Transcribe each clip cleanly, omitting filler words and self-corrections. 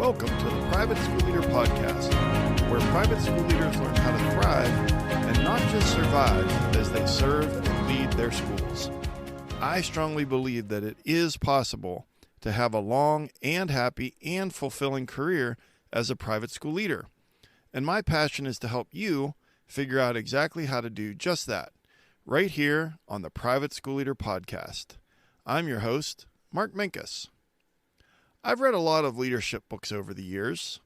Welcome to the Private School Leader Podcast, where private school leaders learn how to thrive and not just survive as they serve and lead their schools. I strongly believe that it is possible to have a long and happy and fulfilling career as a private school leader. And my passion is to help you figure out exactly how to do just that, right here on the Private School Leader Podcast. I'm your host, Mark Minkus. I've read a lot of leadership books over the years,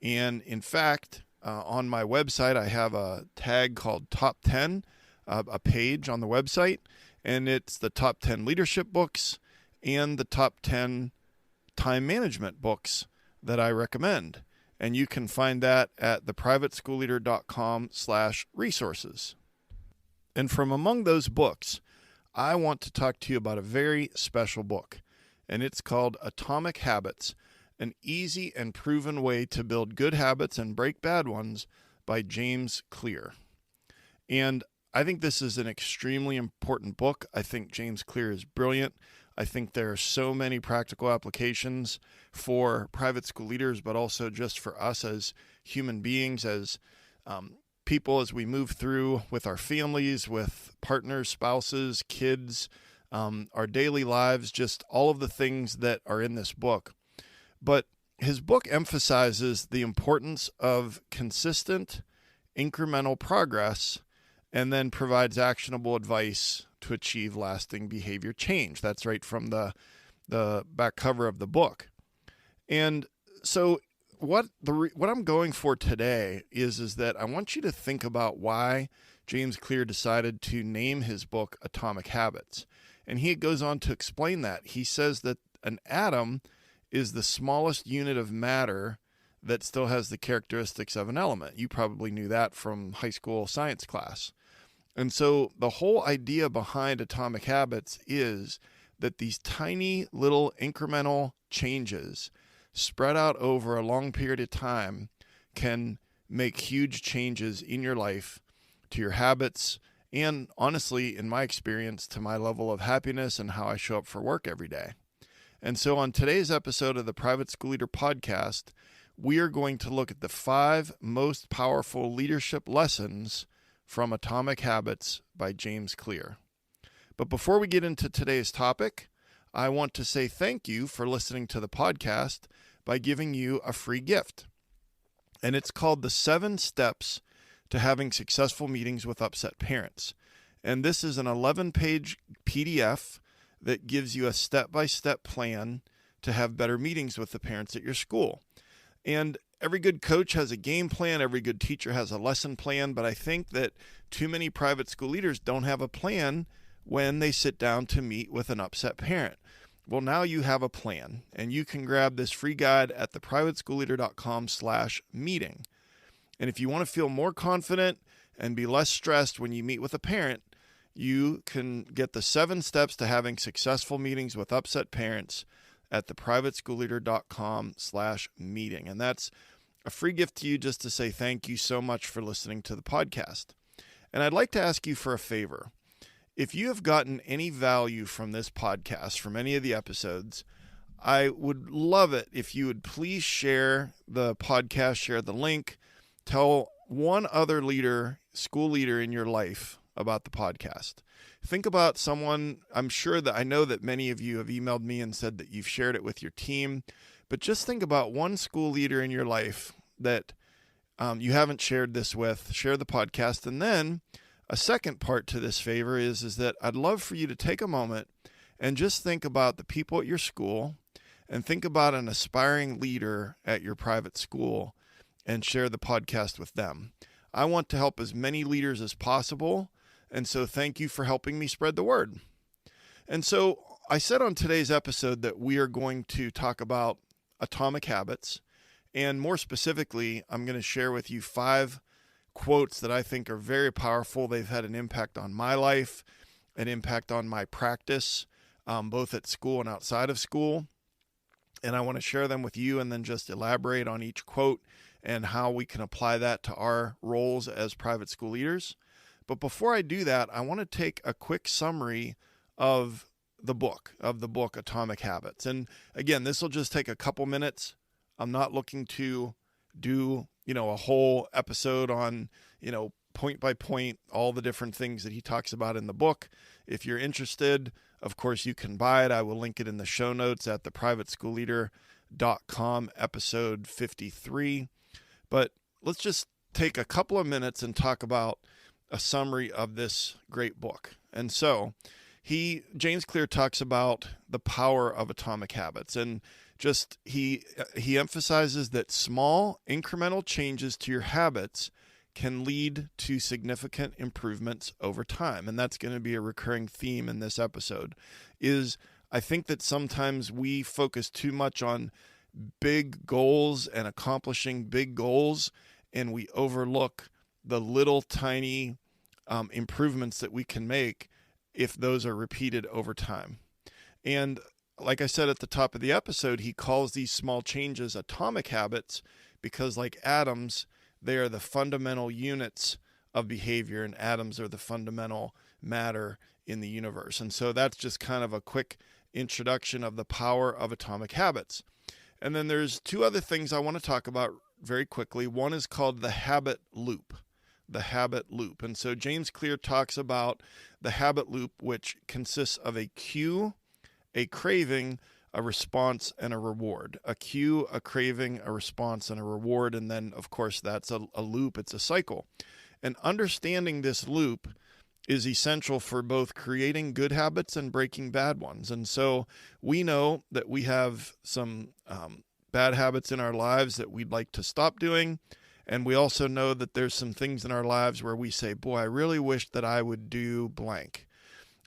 and in fact, on my website, I have a tag called Top 10, a page on the website, and it's the top 10 leadership books and the top 10 time management books that I recommend. And you can find that at theprivateschoolleader.com/resources. And from among those books, I want to talk to you about a very special book, and it's called Atomic Habits, an easy and proven way to build good habits and break bad ones by James Clear. And I think this is an extremely important book. I think James Clear is brilliant. I think there are so many practical applications for private school leaders, but also just for us as human beings, as people, as we move through with our families, with partners, spouses, kids, our daily lives, just all of the things that are in this book. But his book emphasizes the importance of consistent, incremental progress, and then provides actionable advice to achieve lasting behavior change. That's right from the back cover of the book. And so what I'm going for today is that I want you to think about why James Clear decided to name his book Atomic Habits. And he goes on to explain that. He says that an atom is the smallest unit of matter that still has the characteristics of an element. You probably knew that from high school science class. And so the whole idea behind Atomic Habits is that these tiny little incremental changes spread out over a long period of time can make huge changes in your life, to your habits, and honestly, in my experience, to my level of happiness and how I show up for work every day. And so on today's episode of the Private School Leader Podcast, we are going to look at the 5 most powerful leadership lessons from Atomic Habits by James Clear. But before we get into today's topic, I want to say thank you for listening to the podcast by giving you a free gift. And it's called the 7 Steps to Having Successful Meetings with Upset Parents. And this is an 11-page PDF that gives you a step-by-step plan to have better meetings with the parents at your school. And every good coach has a game plan, every good teacher has a lesson plan, but I think that too many private school leaders don't have a plan when they sit down to meet with an upset parent. Well, now you have a plan, and you can grab this free guide at theprivateschoolleader.com/meeting. And if you want to feel more confident and be less stressed when you meet with a parent, you can get the 7 steps to having successful meetings with upset parents at theprivateschoolleader.com/meeting. And that's a free gift to you just to say thank you so much for listening to the podcast. And I'd like to ask you for a favor. If you have gotten any value from this podcast, from any of the episodes, I would love it if you would please share the podcast, share the link, tell one other leader, school leader in your life about the podcast. Think about someone. I know that many of you have emailed me and said that you've shared it with your team, but just think about one school leader in your life that you haven't shared this with. Share the podcast. And then a second part to this favor is that I'd love for you to take a moment and just think about the people at your school and think about an aspiring leader at your private school and share the podcast with them. I want to help as many leaders as possible, and so thank you for helping me spread the word. And so I said on today's episode that we are going to talk about atomic habits, and more specifically, I'm going to share with you 5 quotes that I think are very powerful. They've had an impact on my life, an impact on my practice, both at school and outside of school. And I want to share them with you and then just elaborate on each quote and how we can apply that to our roles as private school leaders. But before I do that, I want to take a quick summary of the book Atomic Habits. And again, this will just take a couple minutes I'm not looking to do, a whole episode on, point by point, all the different things that he talks about in the book. If you're interested, of course, you can buy it. I will link it in the show notes at theprivateschoolleader.com, episode 53. But let's just take a couple of minutes and talk about a summary of this great book. And so James Clear talks about the power of atomic habits, and just he emphasizes that small incremental changes to your habits can lead to significant improvements over time. And that's going to be a recurring theme in this episode. I think that sometimes we focus too much on big goals and accomplishing big goals, and we overlook the little tiny improvements that we can make if those are repeated over time. And like I said at the top of the episode, he calls these small changes atomic habits because, like atoms, they are the fundamental units of behavior, and atoms are the fundamental matter in the universe. And so that's just kind of a quick introduction of the power of atomic habits. And then there's two other things I want to talk about very quickly. One is called the habit loop. The habit loop. And so James Clear talks about the habit loop, which consists of a cue, a craving, a response, and a reward. A cue, a craving, a response, and a reward. And then, of course, that's a loop. It's a cycle. And understanding this loop is essential for both creating good habits and breaking bad ones. And so we know that we have some bad habits in our lives that we'd like to stop doing. And we also know that there's some things in our lives where we say, boy, I really wish that I would do blank.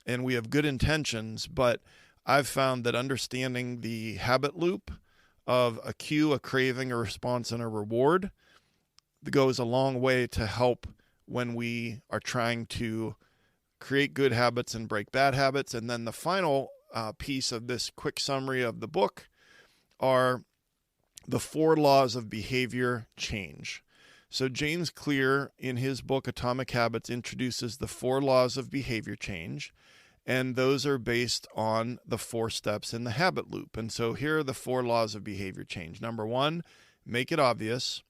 And we have good intentions, but I've found that understanding the habit loop of a cue, a craving, a response, and a reward goes a long way to help when we are trying to create good habits and break bad habits. And then the final piece of this quick summary of the book are the 4 laws of behavior change. So James Clear, in his book Atomic Habits, introduces the 4 laws of behavior change, and those are based on the 4 steps in the habit loop. And so here are the 4 laws of behavior change. Number 1, make it obvious.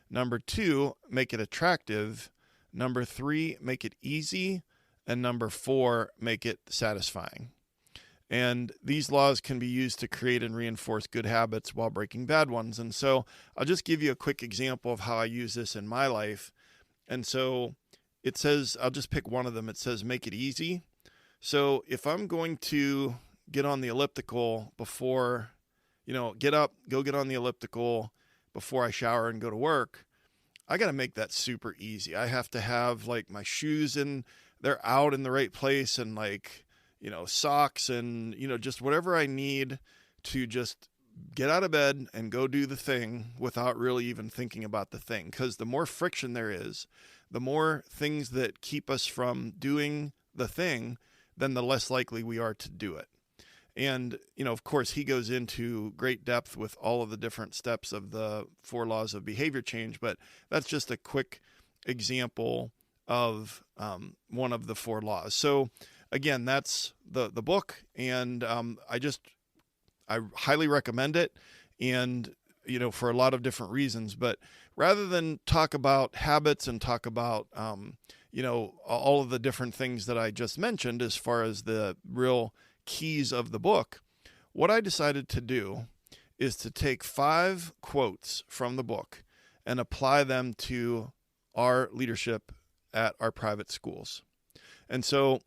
Number 2, make it attractive. Number 3, make it easy. And number 4, make it satisfying. And these laws can be used to create and reinforce good habits while breaking bad ones. And so I'll just give you a quick example of how I use this in my life. And so it says, I'll just pick one of them. It says, make it easy. So if I'm going to get on the elliptical before, get up, go get on the elliptical before I shower and go to work, I got to make that super easy. I have to have like my shoes they're out in the right place, and socks and, just whatever I need to just get out of bed and go do the thing without really even thinking about the thing. Because the more friction there is, the more things that keep us from doing the thing, then the less likely we are to do it. And, of course, he goes into great depth with all of the different steps of the 4 laws of behavior change, but that's just a quick example of one of the 4 laws. So again, that's the book, and I highly recommend it, and for a lot of different reasons. But rather than talk about habits and talk about all of the different things that I just mentioned as far as the real keys of the book, what I decided to do is to take 5 quotes from the book and apply them to our leadership at our private schools. And so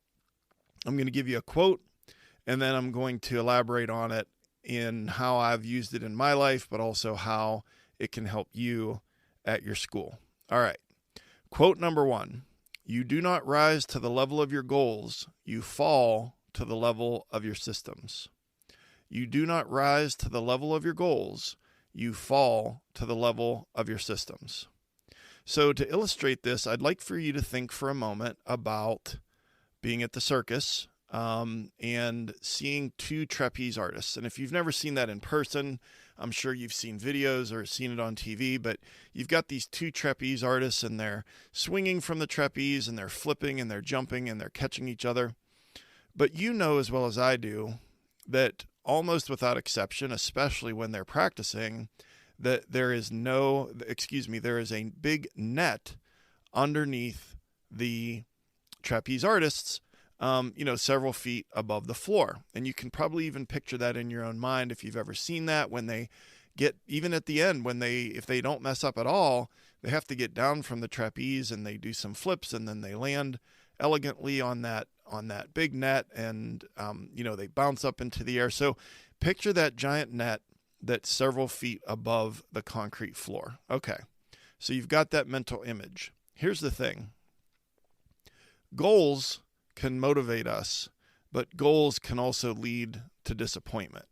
I'm going to give you a quote, and then I'm going to elaborate on it in how I've used it in my life, but also how it can help you at your school. All right. Quote number 1, you do not rise to the level of your goals, you fall to the level of your systems. You do not rise to the level of your goals, you fall to the level of your systems. So to illustrate this, I'd like for you to think for a moment about being at the circus and seeing 2 trapeze artists. And if you've never seen that in person, I'm sure you've seen videos or seen it on TV, but you've got these 2 trapeze artists, and they're swinging from the trapeze, and they're flipping, and they're jumping, and they're catching each other. But you know as well as I do that almost without exception, especially when they're practicing, that there is a big net underneath the trapeze artists, several feet above the floor. And you can probably even picture that in your own mind if you've ever seen that, when they get, even at the end, if they don't mess up at all, they have to get down from the trapeze and they do some flips and then they land elegantly on that big net, and they bounce up into the air. So picture that giant net that's several feet above the concrete floor. Okay, so you've got that mental image. Here's the thing. Goals can motivate us, but goals can also lead to disappointment.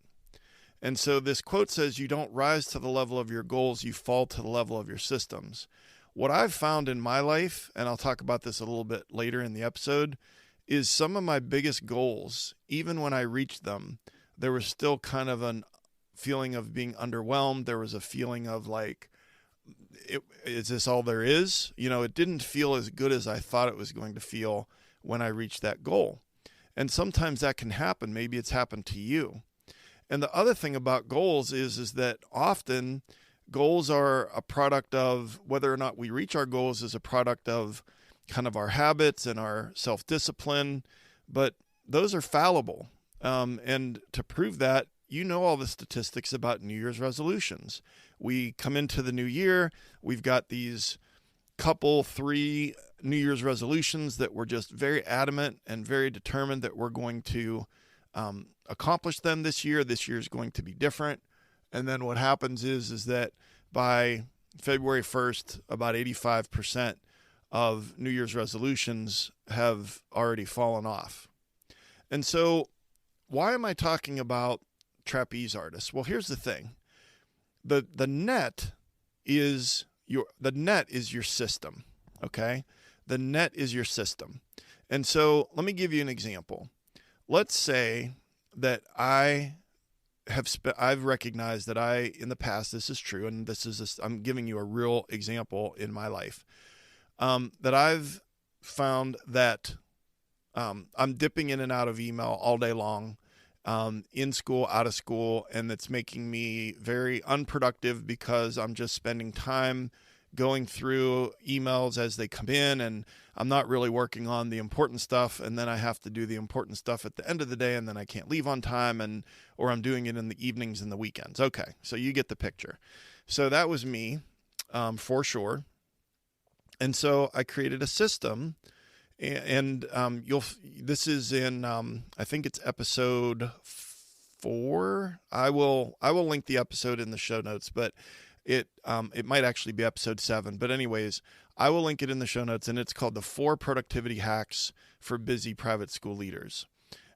And so this quote says, you don't rise to the level of your goals, you fall to the level of your systems. What I've found in my life, and I'll talk about this a little bit later in the episode, is some of my biggest goals, even when I reached them, there was still kind of a feeling of being underwhelmed. There was a feeling of like, is this all there is? It didn't feel as good as I thought it was going to feel when I reached that goal. And sometimes that can happen. Maybe it's happened to you. And the other thing about goals is that often goals are a product of, whether or not we reach our goals is a product of kind of our habits and our self-discipline, but those are fallible. And to prove that, all the statistics about New Year's resolutions. We come into the new year, we've got these 3 New Year's resolutions that we're just very adamant and very determined that we're going to accomplish them this year. This year is going to be different. And then what happens is that by February 1st, about 85% of New Year's resolutions have already fallen off. And so why am I talking about trapeze artists? Well, here's the thing. The net is your system, okay? The net is your system. And so let me give you an example. Let's say that I've recognized that in the past, this is true, and I'm giving you a real example in my life, that I've found that I'm dipping in and out of email all day long, in school, out of school, and it's making me very unproductive because I'm just spending time going through emails as they come in, and I'm not really working on the important stuff, and then I have to do the important stuff at the end of the day, and then I can't leave on time, or I'm doing it in the evenings and the weekends. Okay, so you get the picture. So that was me, for sure. And so I created a system, and this is in, I think it's episode 4. I will link the episode in the show notes, but it might actually be episode 7. But anyways, I will link it in the show notes, and it's called the 4 Productivity Hacks for Busy Private School Leaders.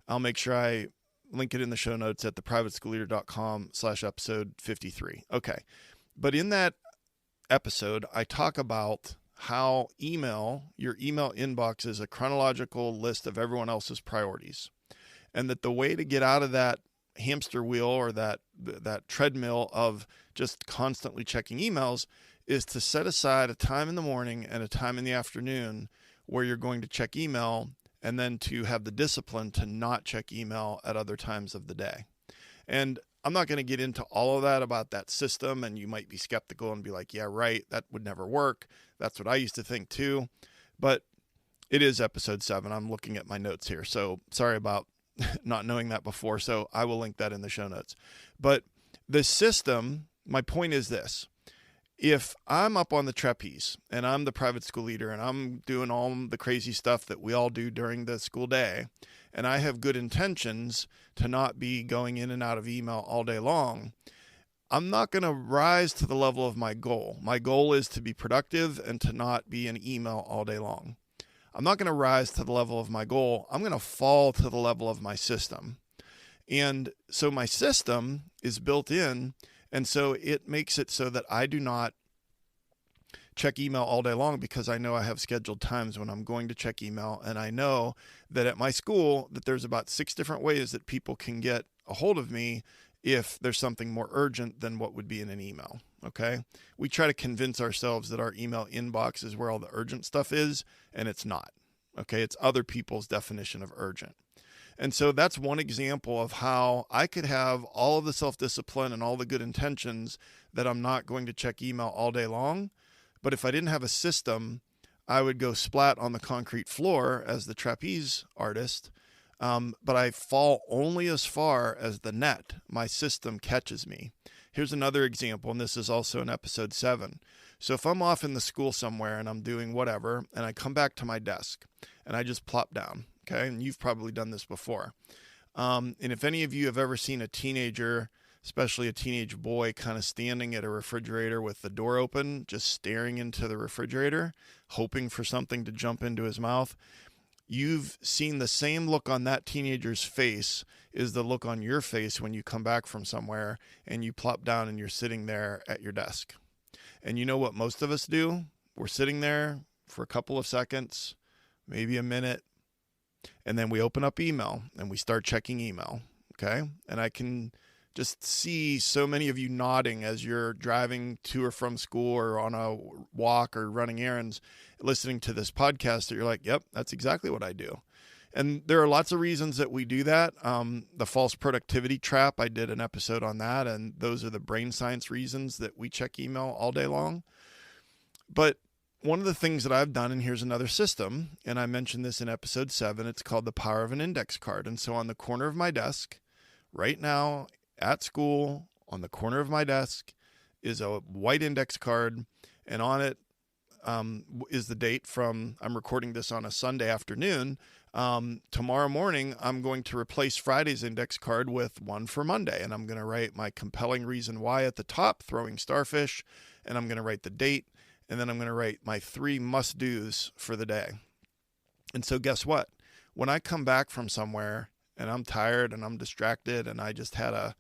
I'll make sure I link it in the show notes at theprivateschooleader.com/episode 53. Okay. But in that episode, I talk about how your email inbox is a chronological list of everyone else's priorities. And that the way to get out of that hamster wheel or that treadmill of just constantly checking emails is to set aside a time in the morning and a time in the afternoon where you're going to check email, and then to have the discipline to not check email at other times of the day. And I'm not going to get into all of that about that system, and you might be skeptical and be like, yeah, right, that would never work. That's what I used to think too. But it is episode 7. I'm looking at my notes here, so sorry about not knowing that before. So I will link that in the show notes. But the system, my point is this. If I'm up on the trapeze and I'm the private school leader and I'm doing all the crazy stuff that we all do during the school day, and I have good intentions to not be going in and out of email all day long, I'm not going to rise to the level of my goal. My goal is to be productive and to not be in email all day long. I'm not going to rise to the level of my goal. I'm going to fall to the level of my system. And so my system is built in, and so it makes it so that I do not check email all day long, because I know I have scheduled times when I'm going to check email, and I know that at my school that there's about 6 different ways that people can get a hold of me if there's something more urgent than what would be in an email. Okay. We try to convince ourselves that our email inbox is where all the urgent stuff is, and it's not. Okay. It's other people's definition of urgent. And so that's one example of how I could have all of the self-discipline and all the good intentions that I'm not going to check email all day long. But if I didn't have a system, I would go splat on the concrete floor as the trapeze artist. But I fall only as far as the net. My system catches me. Here's another example, and this is also in episode 7. So if I'm off in the school somewhere and I'm doing whatever, and I come back to my desk and I just plop down, okay? And you've probably done this before. And if any of you have ever seen a teenager, especially a teenage boy, kind of standing at a refrigerator with the door open, just staring into the refrigerator, hoping for something to jump into his mouth, you've seen the same look on that teenager's face is the look on your face when you come back from somewhere and you plop down and you're sitting there at your desk. And you know what most of us do? We're sitting there for a couple of seconds, maybe a minute, and then we open up email and we start checking email, okay? And I can just see so many of you nodding as you're driving to or from school or on a walk or running errands, listening to this podcast, that you're like, yep, that's exactly what I do. And there are lots of reasons that we do that. The false productivity trap, I did an episode on that, and those are the brain science reasons that we check email all day long. But one of the things that I've done, and here's another system, and I mentioned this in episode 7, it's called the power of an index card. And so on the corner of my desk, right now at school, on the corner of my desk is a white index card, and on it is the date from, I'm recording this on a Sunday afternoon. Tomorrow morning, I'm going to replace Friday's index card with one for Monday, and I'm going to write my compelling reason why at the top, throwing starfish, and I'm going to write the date, and then I'm going to write my 3 must-dos for the day. And so guess what? When I come back from somewhere and I'm tired and I'm distracted and I just had a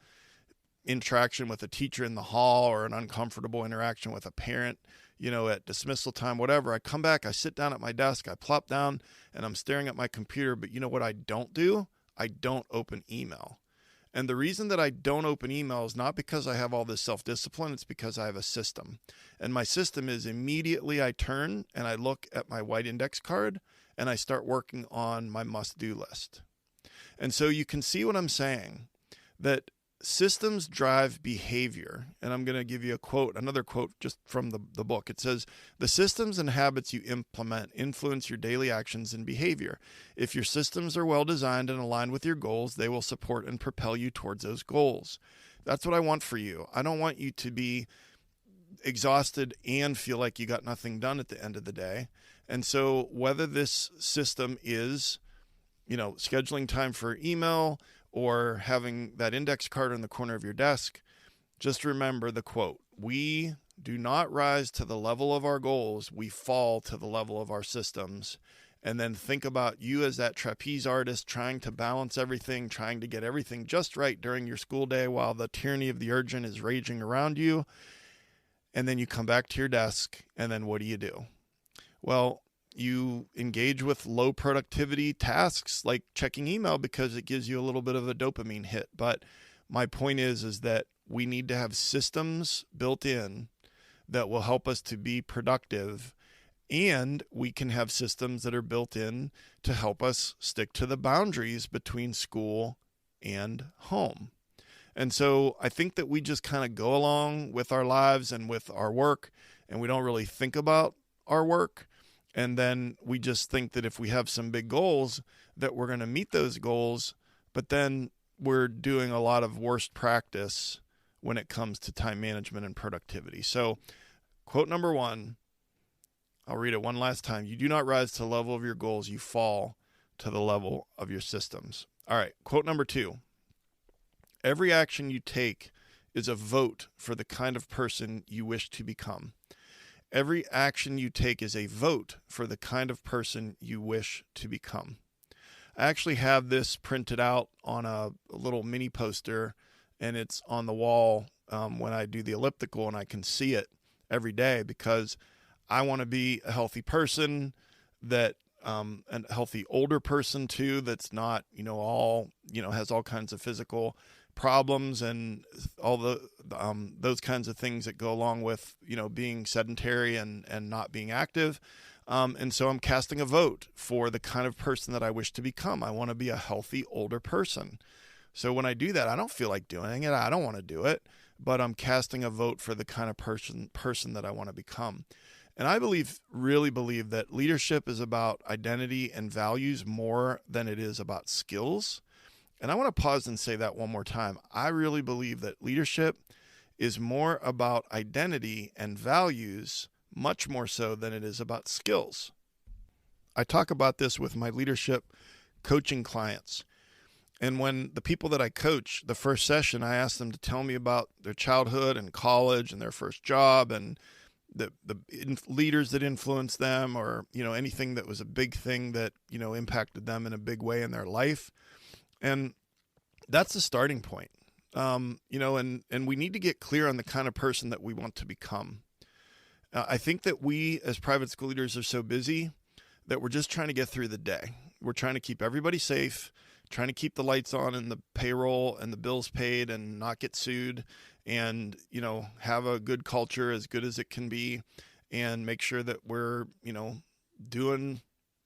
interaction with a teacher in the hall or an uncomfortable interaction with a parent, at dismissal time, whatever, I come back, I sit down at my desk, I plop down and I'm staring at my computer. But you know what I don't do? I don't open email. And the reason that I don't open email is not because I have all this self-discipline, it's because I have a system. And my system is immediately I turn and I look at my white index card and I start working on my must-do list. And so you can see what I'm saying, that systems drive behavior. And I'm going to give you a quote, another quote just from the book. It says, the systems and habits you implement influence your daily actions and behavior. If your systems are well designed and aligned with your goals, they will support and propel you towards those goals. That's what I want for you. I don't want you to be exhausted and feel like you got nothing done at the end of the day. And so whether this system is, scheduling time for email or having that index card in the corner of your desk, just remember the quote: we do not rise to the level of our goals, we fall to the level of our systems. And then think about you as that trapeze artist trying to balance everything, trying to get everything just right during your school day while the tyranny of the urgent is raging around you. And then you come back to your desk, and then what do? Well, you engage with low productivity tasks like checking email because it gives you a little bit of a dopamine hit. But my point is that we need to have systems built in that will help us to be productive, and we can have systems that are built in to help us stick to the boundaries between school and home. And so I think that we just kind of go along with our lives and with our work, and we don't really think about our work. And then we just think that if we have some big goals, that we're going to meet those goals, but then we're doing a lot of worst practice when it comes to time management and productivity. So quote number 1, I'll read it one last time. You do not rise to the level of your goals, you fall to the level of your systems. All right, quote number 2. Every action you take is a vote for the kind of person you wish to become. Every action you take is a vote for the kind of person you wish to become. I actually have this printed out on a little mini poster, and it's on the wall when I do the elliptical, and I can see it every day because I want to be a healthy person, that a healthy older person too, that's not, has all kinds of physical problems and all the those kinds of things that go along with being sedentary and not being active. And so I'm casting a vote for the kind of person that I wish to become. I want to be a healthy older person. So when I do that, I don't feel like doing it. I don't want to do it, but I'm casting a vote for the kind of person that I want to become. And I really believe that leadership is about identity and values more than it is about skills. And I want to pause and say that one more time. I really believe that leadership is more about identity and values, much more so than it is about skills. I talk about this with my leadership coaching clients. And when the people that I coach, the first session, I ask them to tell me about their childhood and college and their first job and the leaders that influenced them, or, anything that was a big thing that, impacted them in a big way in their life. And that's the starting point. And we need to get clear on the kind of person that we want to become. I think that we as private school leaders are so busy that we're just trying to get through the day. We're trying to keep everybody safe, trying to keep the lights on and the payroll and the bills paid and not get sued, and, have a good culture as good as it can be, and make sure that we're, doing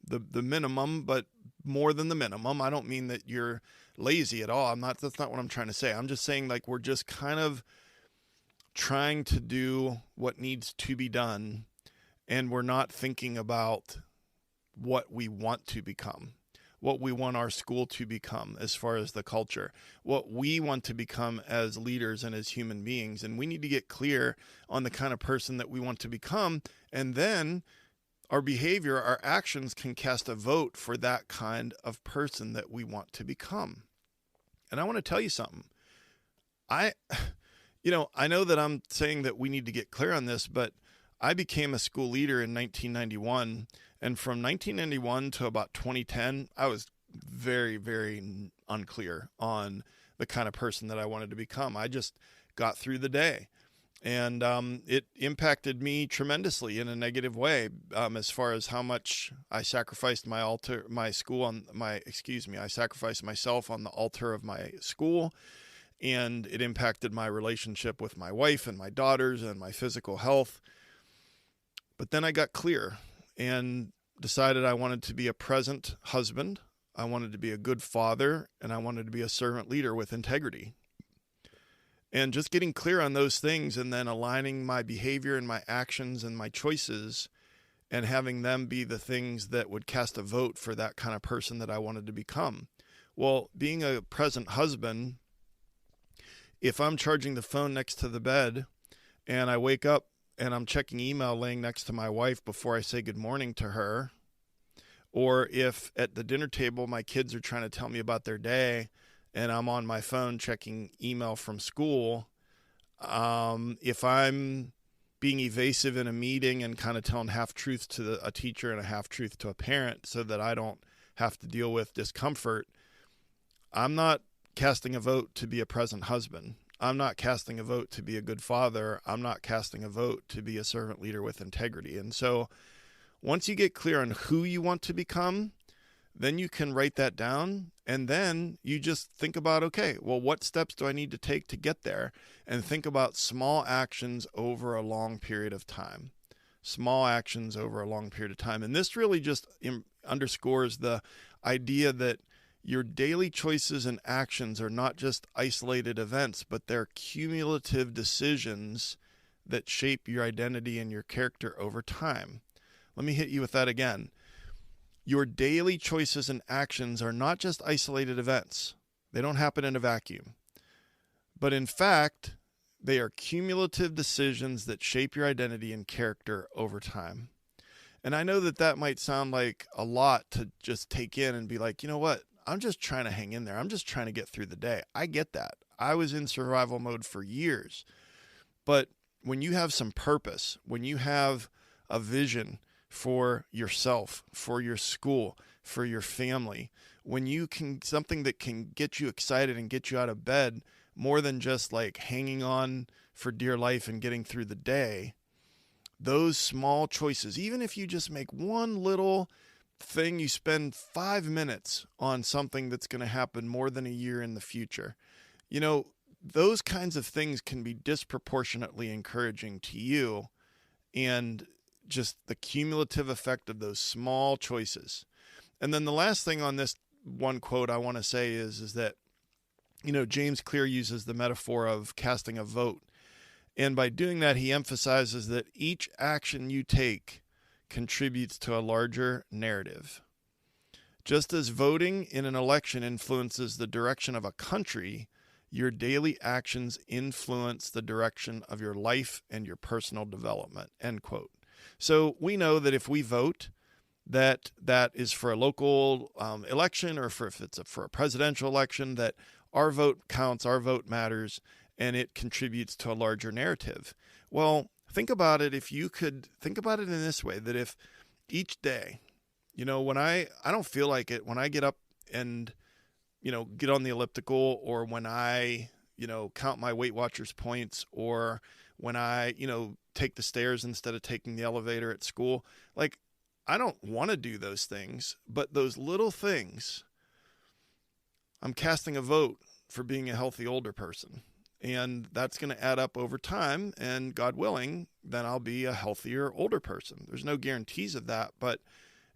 the minimum, but more than the minimum. I don't mean that you're lazy at all. That's not what I'm trying to say. I'm just saying, like, we're just kind of trying to do what needs to be done, and we're not thinking about what we want to become, what we want our school to become as far as the culture, what we want to become as leaders and as human beings. And we need to get clear on the kind of person that we want to become. And then our behavior, our actions can cast a vote for that kind of person that we want to become. And I want to tell you something. I know that I'm saying that we need to get clear on this, but I became a school leader in 1991. And from 1991 to about 2010, I was very, very unclear on the kind of person that I wanted to become. I just got through the day. And it impacted me tremendously in a negative way, as far as how much I sacrificed I sacrificed myself on the altar of my school. And it impacted my relationship with my wife and my daughters and my physical health. But then I got clear and decided I wanted to be a present husband, I wanted to be a good father, and I wanted to be a servant leader with integrity. And just getting clear on those things, and then aligning my behavior and my actions and my choices, and having them be the things that would cast a vote for that kind of person that I wanted to become. Well, being a present husband, if I'm charging the phone next to the bed and I wake up and I'm checking email laying next to my wife before I say good morning to her, or if at the dinner table my kids are trying to tell me about their day and I'm on my phone checking email from school, if I'm being evasive in a meeting and kind of telling half-truths to a teacher and a half-truth to a parent so that I don't have to deal with discomfort, I'm not casting a vote to be a present husband. I'm not casting a vote to be a good father. I'm not casting a vote to be a servant leader with integrity. And so once you get clear on who you want to become, then you can write that down, and then you just think about, okay, well, what steps do I need to take to get there? And think about small actions over a long period of time. Small actions over a long period of time. And this really just underscores the idea that your daily choices and actions are not just isolated events, but they're cumulative decisions that shape your identity and your character over time. Let me hit you with that again. Your daily choices and actions are not just isolated events. They don't happen in a vacuum. But in fact, they are cumulative decisions that shape your identity and character over time. And I know that that might sound like a lot to just take in and be like, you know what? I'm just trying to hang in there. I'm just trying to get through the day. I get that. I was in survival mode for years. But when you have some purpose, when you have a vision for yourself, for your school, for your family, when you can, something that can get you excited and get you out of bed more than just like hanging on for dear life and getting through the day, those small choices, even if you just make one little thing, you spend 5 minutes on something that's going to happen more than a year in the future, those kinds of things can be disproportionately encouraging to you and just the cumulative effect of those small choices. And then the last thing on this one quote I want to say is that, James Clear uses the metaphor of casting a vote. And by doing that, he emphasizes that each action you take contributes to a larger narrative. Just as voting in an election influences the direction of a country, your daily actions influence the direction of your life and your personal development, end quote. So we know that if we vote, that is for a local election, or if it's for a presidential election, that our vote counts, our vote matters, and it contributes to a larger narrative. Well, think about it. If you could think about it in this way, that if each day, when I don't feel like it, when I get up and, get on the elliptical, or when I, count my Weight Watchers points, or when I, take the stairs instead of taking the elevator at school, like, I don't want to do those things, but those little things, I'm casting a vote for being a healthy older person. And that's going to add up over time, and God willing, then I'll be a healthier older person. There's no guarantees of that, but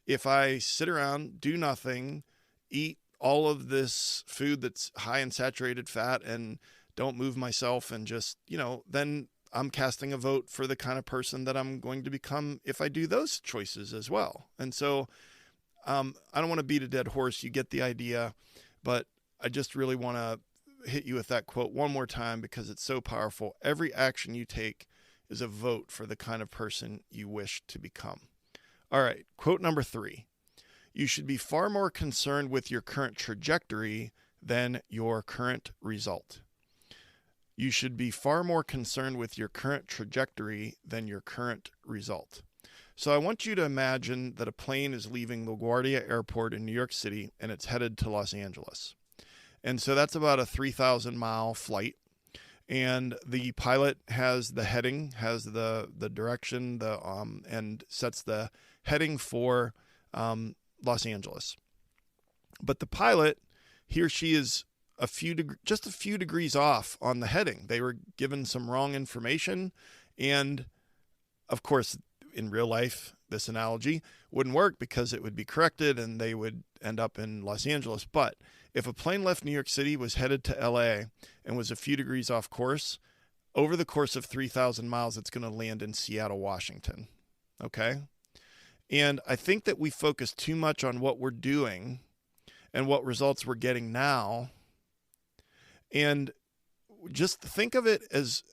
if I sit around, do nothing, eat all of this food that's high in saturated fat, and don't move myself, and just, then I'm casting a vote for the kind of person that I'm going to become if I do those choices as well. And so I don't want to beat a dead horse. You get the idea, but I just really want to hit you with that quote one more time because it's so powerful. Every action you take is a vote for the kind of person you wish to become. All right, quote number 3. You should be far more concerned with your current trajectory than your current result. You should be far more concerned with your current trajectory than your current result. So I want you to imagine that a plane is leaving LaGuardia Airport in New York City and it's headed to Los Angeles. And so that's about a 3,000-mile flight. And the pilot has the heading, has the direction, and sets the heading for Los Angeles. But the pilot, he or she is just a few degrees off on the heading. They were given some wrong information. And of course, in real life, this analogy wouldn't work because it would be corrected and they would end up in Los Angeles. But if a plane left New York City, was headed to LA, and was a few degrees off course, over the course of 3,000 miles, it's going to land in Seattle, Washington. Okay? And I think that we focus too much on what we're doing and what results we're getting now. And just think of it as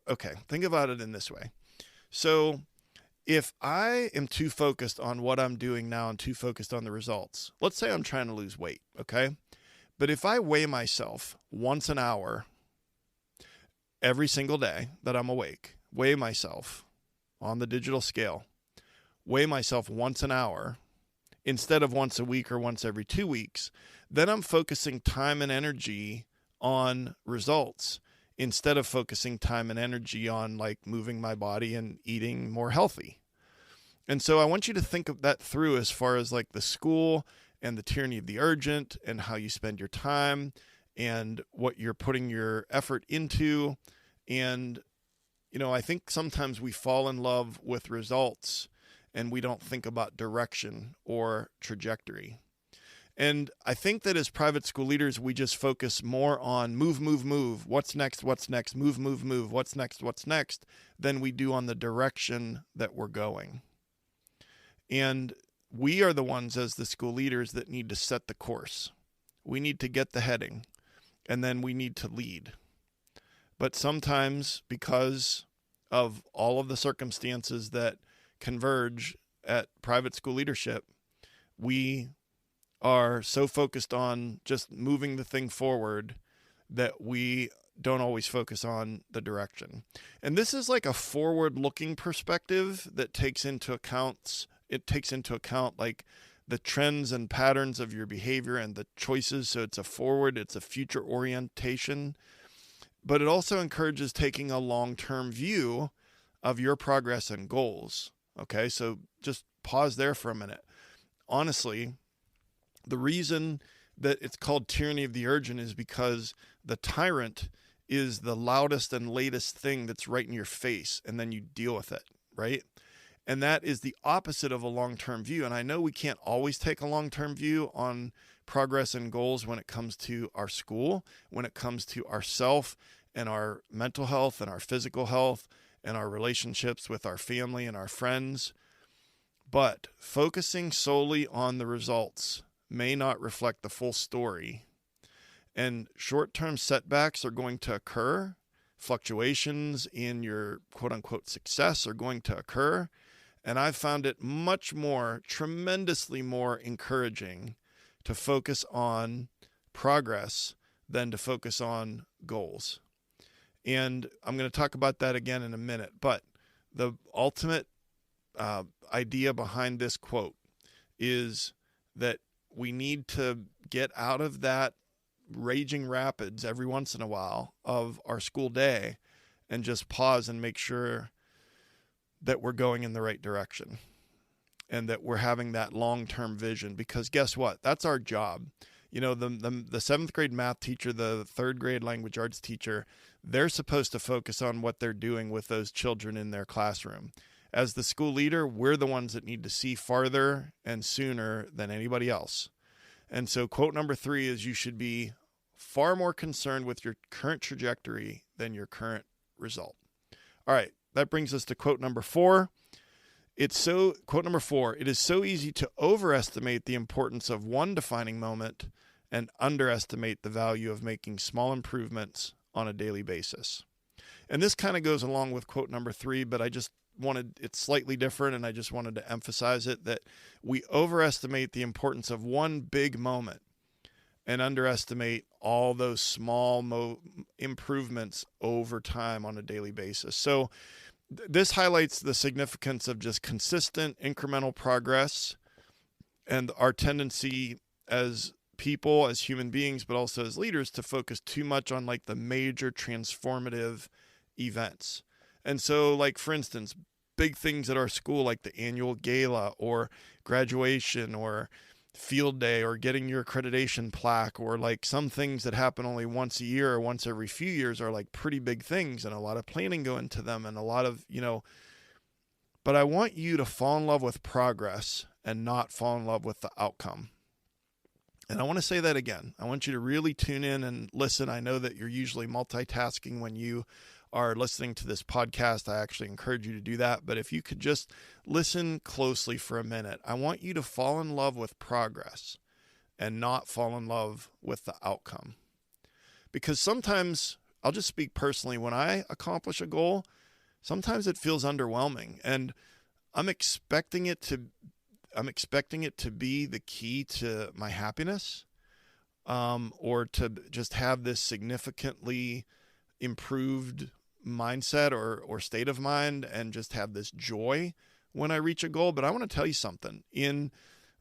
okay, think about it in this way. So if I am too focused on what I'm doing now and too focused on the results, let's say I'm trying to lose weight, okay? But if I weigh myself once an hour every single day that I'm awake, weigh myself on the digital scale, weigh myself once an hour instead of once a week or once every 2 weeks, then I'm focusing time and energy on results instead of focusing time and energy on like moving my body and eating more healthy. And so I want you to think of that through as far as like the school and the tyranny of the urgent and how you spend your time and what you're putting your effort into. And, I think sometimes we fall in love with results and we don't think about direction or trajectory. And I think that as private school leaders, we just focus more on move, what's next, move, what's next, than we do on the direction that we're going. And we are the ones as the school leaders that need to set the course. We need to get the heading, and then we need to lead. But sometimes, because of all of the circumstances that converge at private school leadership, we are so focused on just moving the thing forward that we don't always focus on the direction. And this is like a forward-looking perspective that takes into account like the trends and patterns of your behavior and the choices. So it's a future orientation, but it also encourages taking a long-term view of your progress and goals. Okay, so just pause there for a minute. Honestly, the reason that it's called tyranny of the urgent is because the tyrant is the loudest and latest thing that's right in your face, and then you deal with it, right? And that is the opposite of a long-term view. And I know we can't always take a long-term view on progress and goals when it comes to our school, when it comes to ourself and our mental health and our physical health and our relationships with our family and our friends. But focusing solely on the results may not reflect the full story. And short-term setbacks are going to occur. Fluctuations in your quote-unquote success are going to occur. And I've found it much more, tremendously more encouraging to focus on progress than to focus on goals. And I'm going to talk about that again in a minute. But the ultimate idea behind this quote is that we need to get out of that raging rapids every once in a while of our school day and just pause and make sure that we're going in the right direction and that we're having that long-term vision, because guess what? That's our job. You know, the seventh grade math teacher, the third grade language arts teacher, they're supposed to focus on what they're doing with those children in their classroom. As the school leader, we're the ones that need to see farther and sooner than anybody else. And so quote number 3 is you should be far more concerned with your current trajectory than your current result. All right. That brings us to quote number 4. Quote number 4, it is so easy to overestimate the importance of one defining moment and underestimate the value of making small improvements on a daily basis. And this kind of goes along with quote number 3, but it's slightly different, and I just wanted to emphasize it, that we overestimate the importance of one big moment and underestimate all those small improvements over time on a daily basis. So this highlights the significance of just consistent incremental progress and our tendency as people, as human beings, but also as leaders, to focus too much on like the major transformative events. And so, like, for instance, big things at our school, like the annual gala or graduation or field day or getting your accreditation plaque, or like some things that happen only once a year or once every few years are like pretty big things, and a lot of planning go into them and a lot of, but I want you to fall in love with progress and not fall in love with the outcome. And I want to say that again. I want you to really tune in and listen. I know that you're usually multitasking when you are listening to this podcast. I actually encourage you to do that. But if you could just listen closely for a minute, I want you to fall in love with progress and not fall in love with the outcome. Because sometimes, I'll just speak personally, when I accomplish a goal, sometimes it feels underwhelming, and I'm expecting it to be the key to my happiness, or to just have this significantly improved mindset or state of mind and just have this joy when I reach a goal. But I want to tell you something. In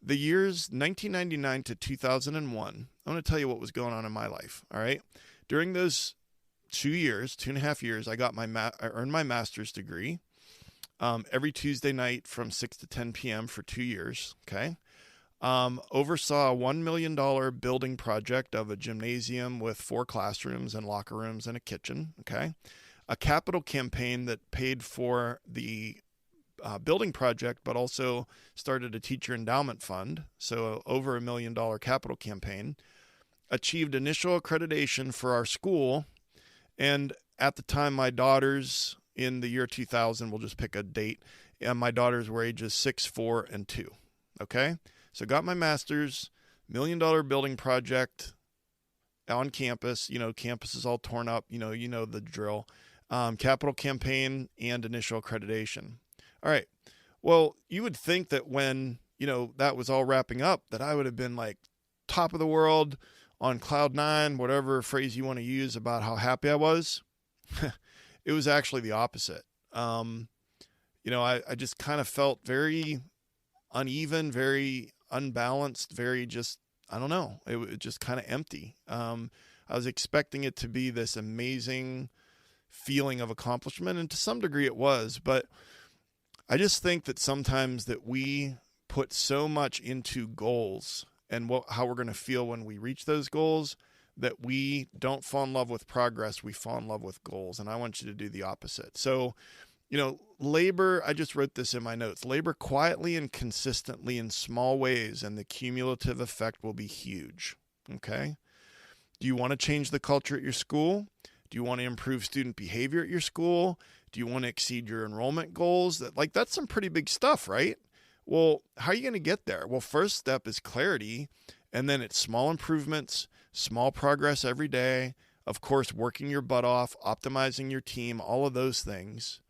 the years 1999 to 2001, I want to tell you what was going on in my life. All right. During those 2.5 years, I earned my master's degree every Tuesday night from 6 to 10 p.m. for 2 years. Okay. Oversaw a $1 million building project of a gymnasium with 4 classrooms and locker rooms and a kitchen. Okay. A capital campaign that paid for the building project, but also started a teacher endowment fund. So over $1 million capital campaign. Achieved initial accreditation for our school. And at the time, my daughters, in the year 2000, we'll just pick a date, and my daughters were ages 6, 4, and 2. Okay. So got my master's, $1 million building project on campus. Campus is all torn up. You know the drill. Capital campaign and initial accreditation. All right. Well, you would think that when, that was all wrapping up, that I would have been like top of the world, on cloud 9, whatever phrase you want to use about how happy I was. It was actually the opposite. I just kind of felt very uneven, very unbalanced, very just, I don't know. It was just kind of empty. I was expecting it to be this amazing feeling of accomplishment, and to some degree it was, but I just think that sometimes that we put so much into goals and how we're going to feel when we reach those goals that we don't fall in love with progress. We fall in love with goals. And I want you to do the opposite. So Labor, I just wrote this in my notes, labor quietly and consistently in small ways, and the cumulative effect will be huge. Okay? Do you want to change the culture at your school? Do you want to improve student behavior at your school? Do you want to exceed your enrollment goals? That's some pretty big stuff, right? Well, how are you going to get there? Well, first step is clarity, and then it's small improvements, small progress every day. Of course, working your butt off, optimizing your team, all of those things.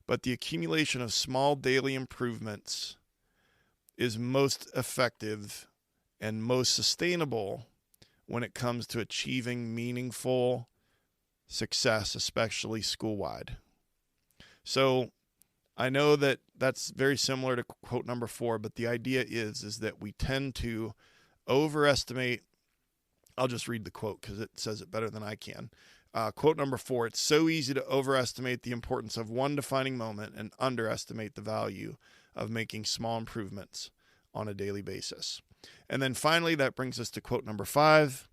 But the accumulation of small daily improvements is most effective and most sustainable when it comes to achieving meaningful success, especially school-wide. So I know that that's very similar to quote number 4, but the idea is that we tend to overestimate. I'll just read the quote because it says it better than I can. Quote number 4, it's so easy to overestimate the importance of one defining moment and underestimate the value of making small improvements on a daily basis. And then finally, that brings us to quote number 5.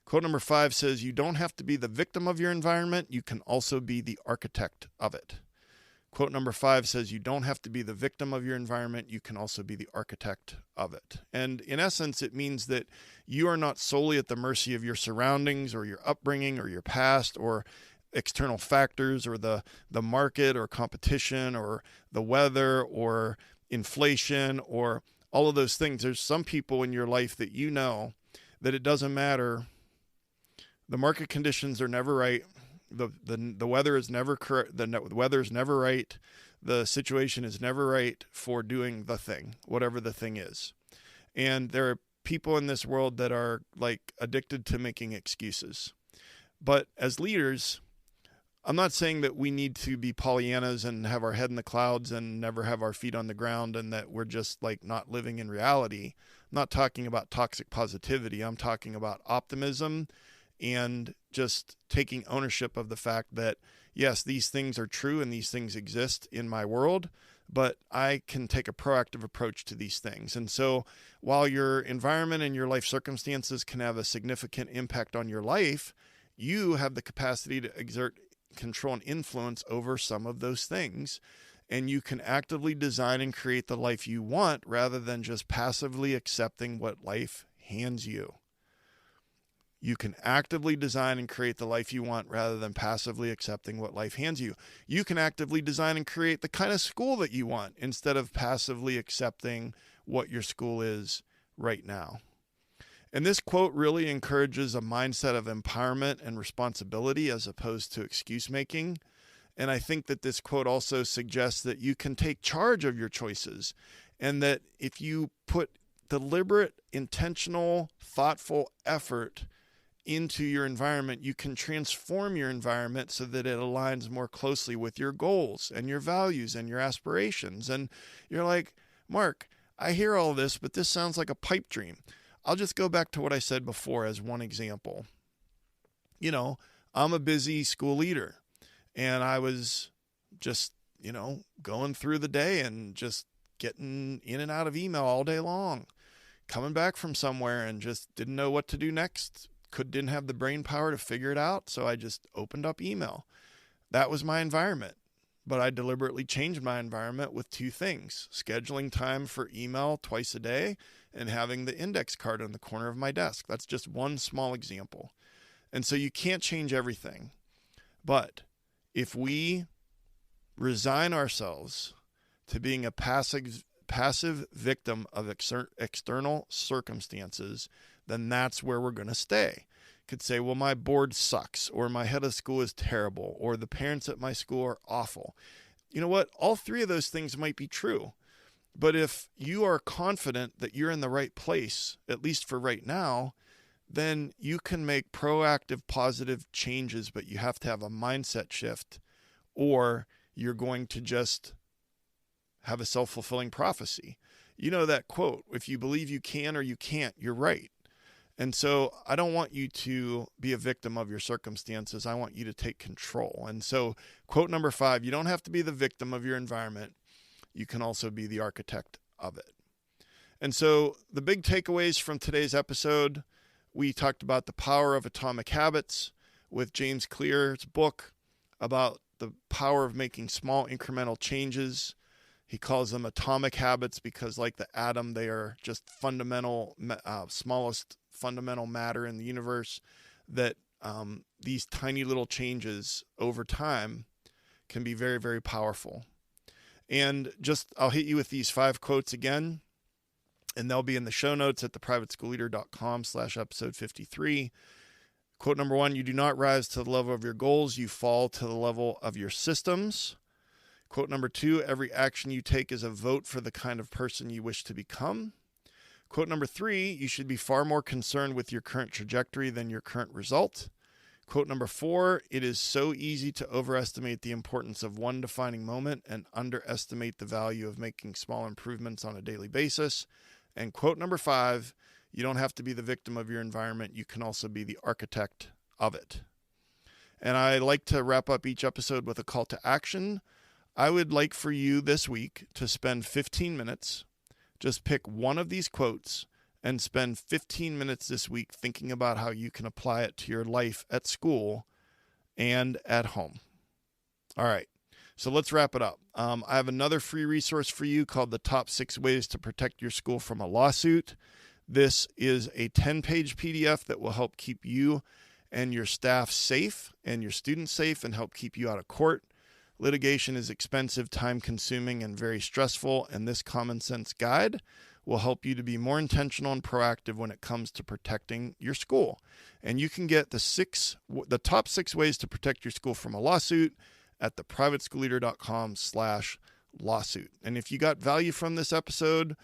Quote number 5 says, you don't have to be the victim of your environment. You can also be the architect of it. Quote number 5 says, you don't have to be the victim of your environment. You can also be the architect of it. And in essence, it means that you are not solely at the mercy of your surroundings or your upbringing or your past or external factors or the market or competition or the weather or inflation or all of those things. There's some people in your life that that it doesn't matter. The market conditions are never right. The weather is never correct. The weather is never right. The situation is never right for doing the thing, whatever the thing is. And there are people in this world that are addicted to making excuses. But as leaders, I'm not saying that we need to be Pollyannas and have our head in the clouds and never have our feet on the ground and that we're just not living in reality. I'm not talking about toxic positivity. I'm talking about optimism and just taking ownership of the fact that, yes, these things are true and these things exist in my world, but I can take a proactive approach to these things. And so while your environment and your life circumstances can have a significant impact on your life, you have the capacity to exert control and influence over some of those things. And you can actively design and create the life you want rather than just passively accepting what life hands you. You can actively design and create the life you want rather than passively accepting what life hands you. You can actively design and create the kind of school that you want instead of passively accepting what your school is right now. And this quote really encourages a mindset of empowerment and responsibility as opposed to excuse making. And I think that this quote also suggests that you can take charge of your choices and that if you put deliberate, intentional, thoughtful effort into your environment, you can transform your environment so that it aligns more closely with your goals and your values and your aspirations. And you're like, Mark, I hear all this, but this sounds like a pipe dream. I'll just go back to what I said before as one example. I'm a busy school leader and I was just, going through the day and just getting in and out of email all day long, coming back from somewhere and just didn't know what to do next. Didn't have the brain power to figure it out, so I just opened up email. That was my environment, but I deliberately changed my environment with 2 things: scheduling time for email twice a day and having the index card on the corner of my desk. That's just one small example. And so you can't change everything, but if we resign ourselves to being a passive victim of external circumstances, then that's where we're going to stay. Could say, well, my board sucks, or my head of school is terrible, or the parents at my school are awful. You know what? All 3 of those things might be true. But if you are confident that you're in the right place, at least for right now, then you can make proactive, positive changes, but you have to have a mindset shift, or you're going to just have a self-fulfilling prophecy. You know that quote, if you believe you can or you can't, you're right. And so I don't want you to be a victim of your circumstances. I want you to take control. And so quote number 5, you don't have to be the victim of your environment. You can also be the architect of it. And so the big takeaways from today's episode, we talked about the power of atomic habits with James Clear's book about the power of making small incremental changes. He calls them atomic habits because, like the atom, they are just fundamental, smallest fundamental matter in the universe, that these tiny little changes over time can be very, very powerful. And I'll hit you with these 5 quotes again, and they'll be in the show notes at theprivateschoolleader.com/episode 53. Quote number 1, you do not rise to the level of your goals, you fall to the level of your systems. Quote number 2, every action you take is a vote for the kind of person you wish to become. Quote number 3, you should be far more concerned with your current trajectory than your current result. Quote number 4, it is so easy to overestimate the importance of one defining moment and underestimate the value of making small improvements on a daily basis. And quote number 5, you don't have to be the victim of your environment. You can also be the architect of it. And I like to wrap up each episode with a call to action. I would like for you this week to spend 15 minutes, just pick one of these quotes and spend 15 minutes this week thinking about how you can apply it to your life at school and at home. All right, so let's wrap it up. I have another free resource for you called The Top 6 Ways to Protect Your School from a Lawsuit. This is a 10-page PDF that will help keep you and your staff safe and your students safe and help keep you out of court. Litigation is expensive, time-consuming, and very stressful, and this common sense guide will help you to be more intentional and proactive when it comes to protecting your school. And you can get the top 6 ways to protect your school from a lawsuit at theprivateschoolleader.com/lawsuit. And if you got value from this episode,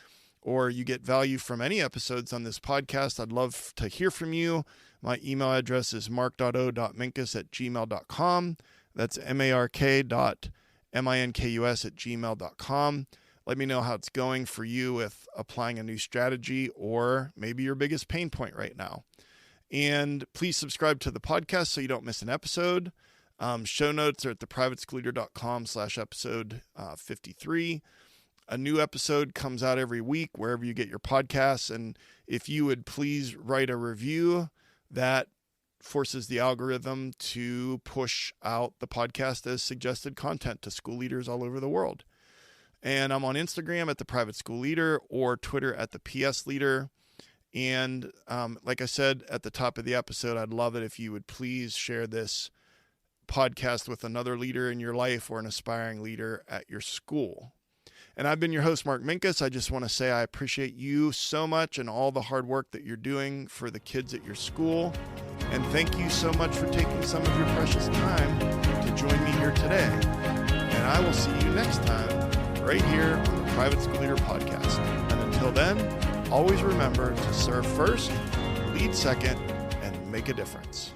or you get value from any episodes on this podcast, I'd love to hear from you. My email address is mark.o.minkus@gmail.com. That's mark.minkus@gmail.com. Let me know how it's going for you with applying a new strategy or maybe your biggest pain point right now. And please subscribe to the podcast so you don't miss an episode. Show notes are at theprivateschoolleader.com/episode 53. A new episode comes out every week wherever you get your podcasts. And if you would please write a review, that forces the algorithm to push out the podcast as suggested content to school leaders all over the world. And I'm on Instagram at The Private School Leader or Twitter at The PS Leader. And like I said at the top of the episode, I'd love it if you would please share this podcast with another leader in your life or an aspiring leader at your school. And I've been your host, Mark Minkus. I just want to say I appreciate you so much and all the hard work that you're doing for the kids at your school. And thank you so much for taking some of your precious time to join me here today. And I will see you next time right here on the Private School Leader Podcast. And until then, always remember to serve first, lead second, and make a difference.